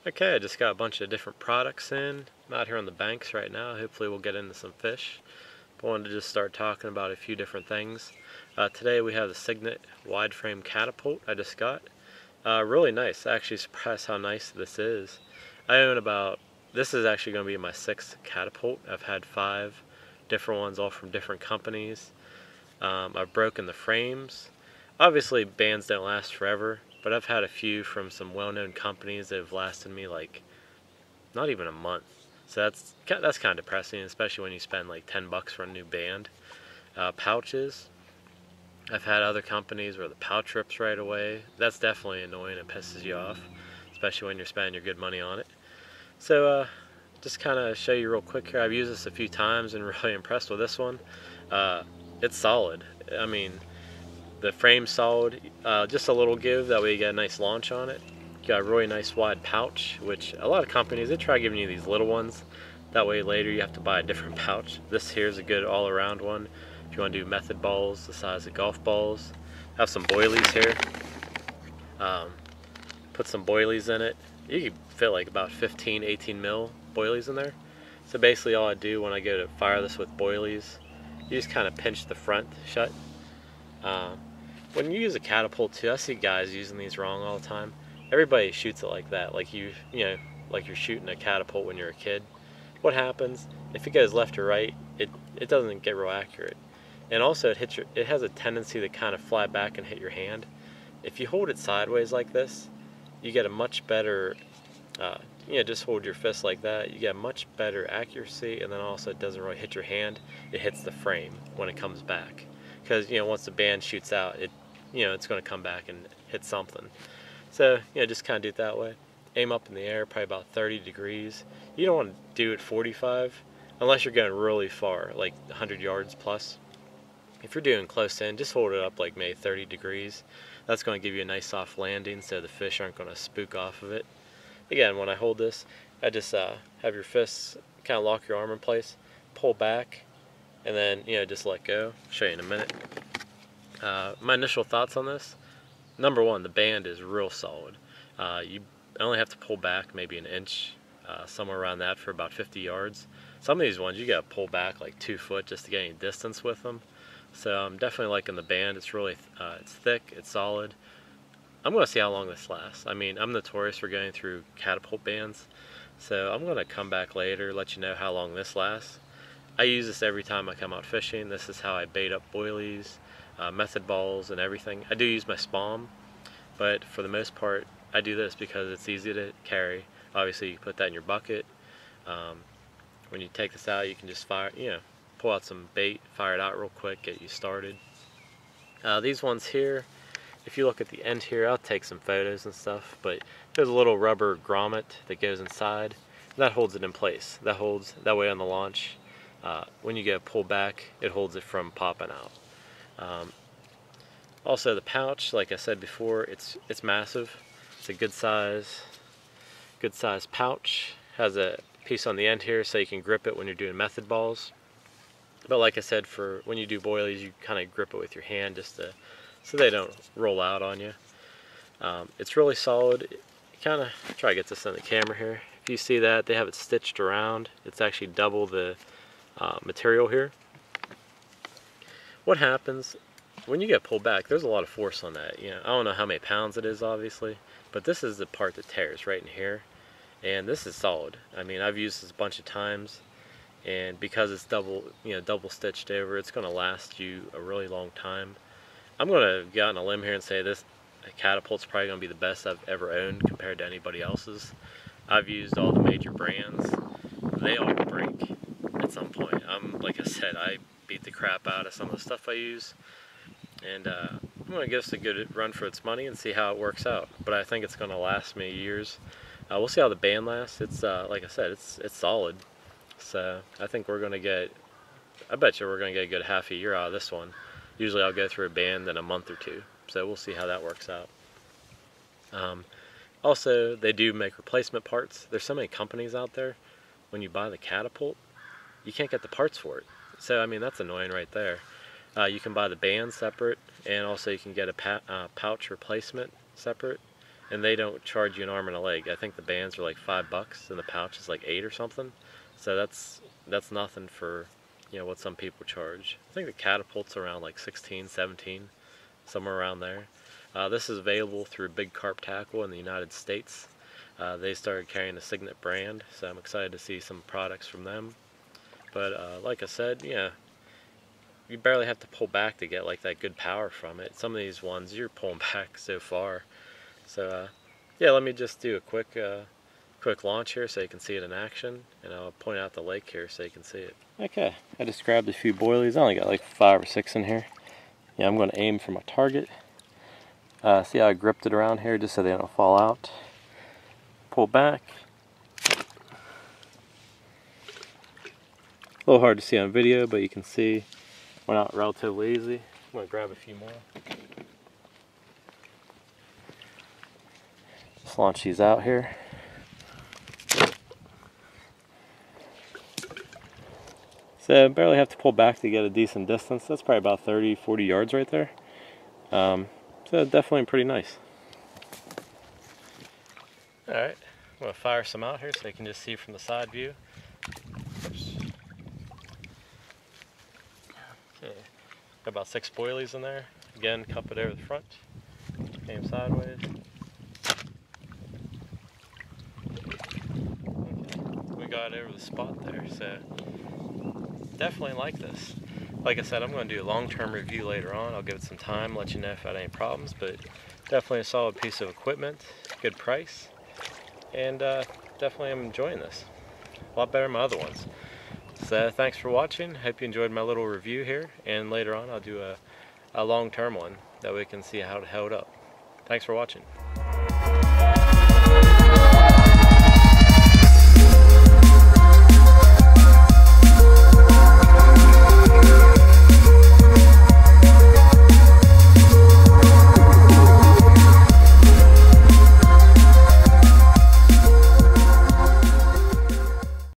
Okay, I just got a bunch of different products in. I'm out here on the banks right now. Hopefully we'll get into some fish. But I wanted to just start talking about a few different things. Today we have the Cygnet wide frame Catapult I just got. Really nice. Actually surprised how nice this is. I own this is actually going to be my 6th Catapult. I've had 5 different ones, all from different companies. I've broken the frames. Obviously bands don't last forever, but I've had a few from some well-known companies that have lasted me like not even a month. So that's kind of depressing, especially when you spend like 10 bucks for a new band. Pouches. I've had other companies where the pouch rips right away. That's definitely annoying. It pisses you off, especially when you're spending your good money on it. So just kind of show you real quick here. I've used this a few times and really impressed with this one. It's solid. I mean, the frame's solid. Just a little give, that way you get a nice launch on it. You got a really nice wide pouch, which a lot of companies, they try giving you these little ones. That way later you have to buy a different pouch. This here is a good all-around one. If you want to do method balls the size of golf balls. I have some boilies here. Put some boilies in it. You can fit like about 15, 18 mil boilies in there. So basically all I do when I go to fire this with boilies, you just kind of pinch the front shut. When you use a catapult too, I see guys using these wrong all the time. Everybody shoots it like that, like you know, like you're shooting a catapult when you're a kid. What happens if it goes left or right? It doesn't get real accurate, and also it has a tendency to kind of fly back and hit your hand. If you hold it sideways like this, you get a much better. Just hold your fist like that. You get much better accuracy, and then also it doesn't really hit your hand. It hits the frame when it comes back, because once the band shoots out, it's going to come back and hit something. So just kind of do it that way. Aim up in the air, probably about 30 degrees. You don't want to do it 45 unless you're going really far, like 100 yards plus. If you're doing close in, just hold it up like maybe 30 degrees. That's going to give you a nice soft landing, so the fish aren't going to spook off of it. Again, when I hold this, I just have your fists kind of lock your arm in place, pull back, and then just let go. I'll show you in a minute. My initial thoughts on this: number one, the band is real solid. You only have to pull back maybe an inch, somewhere around that, for about 50 yards. Some of these ones you got to pull back like 2 foot just to get any distance with them. So I'm definitely liking the band. It's really it's thick, it's solid. I'm going to see how long this lasts. I mean, I'm notorious for going through catapult bands, so I'm going to come back later, let you know how long this lasts. I use this every time I come out fishing. This is how I bait up boilies, method balls, and everything. I do use my spalm, but for the most part, I do this because it's easy to carry. Obviously, you put that in your bucket. When you take this out, you can just pull out some bait, fire it out real quick, get you started. These ones here, if you look at the end here, I'll take some photos and stuff, but there's a little rubber grommet that goes inside. That holds it in place. That way on the launch, when you get pulled back, it holds it from popping out. Also the pouch, like I said before, it's massive. It's a good size pouch. Has a piece on the end here so you can grip it when you're doing method balls. But like I said, for when you do boilies, you kind of grip it with your hand so they don't roll out on you. It's really solid. Kind of try to get this on the camera here. If you see that, they have it stitched around. It's actually double the material here. What happens when you get pulled back? There's a lot of force on that. I don't know how many pounds it is, obviously, but this is the part that tears right in here, and this is solid. I mean, I've used this a bunch of times, and because it's double stitched over, it's going to last you a really long time. I'm going to get on a limb here and say this Catapult's probably going to be the best I've ever owned compared to anybody else's. I've used all the major brands. They all break at some point. Like I said, I beat the crap out of some of the stuff I use, and I'm going to give this a good run for its money and see how it works out. But I think it's going to last me years. We'll see how the band lasts. It's like I said, it's solid. So I think I bet you we're going to get a good half a year out of this one. Usually I'll go through a band in a month or two, so we'll see how that works out. Also, they do make replacement parts. There's so many companies out there. When you buy the Catapult, you can't get the parts for it. So I mean, that's annoying right there. You can buy the band separate, and also you can get a pouch replacement separate, and they don't charge you an arm and a leg. I think the bands are like $5 and the pouch is like 8 or something. So that's nothing for, you know, what some people charge. I think the Catapult's around like 16, 17, somewhere around there. This is available through Big Carp Tackle in the United States. They started carrying the Cygnet brand, so I'm excited to see some products from them. But like I said, yeah, you barely have to pull back to get like that good power from it. Some of these ones you're pulling back so far. So yeah, let me just do a quick launch here so you can see it in action, and I'll point out the lake here so you can see it. Okay, I just grabbed a few boilies. I only got like 5 or 6 in here. Yeah, I'm going to aim for my target. See how I gripped it around here just so they don't fall out. Pull back. A little hard to see on video, but you can see went out relatively easy. I'm going to grab a few more. Just launch these out here. So I barely have to pull back to get a decent distance. That's probably about 30-40 yards right there. So definitely pretty nice. Alright, I'm going to fire some out here so you can just see from the side view. Oops. Okay. Got about 6 boilies in there. Again, cup it over the front. Aim sideways. Okay. We got it over the spot there, so definitely like this. Like I said, I'm going to do a long-term review later on. I'll give it some time, let you know if I had any problems, but definitely a solid piece of equipment, good price, and definitely I'm enjoying this. A lot better than my other ones. So thanks for watching. Hope you enjoyed my little review here, and later on I'll do a long-term one that we can see how it held up. Thanks for watching.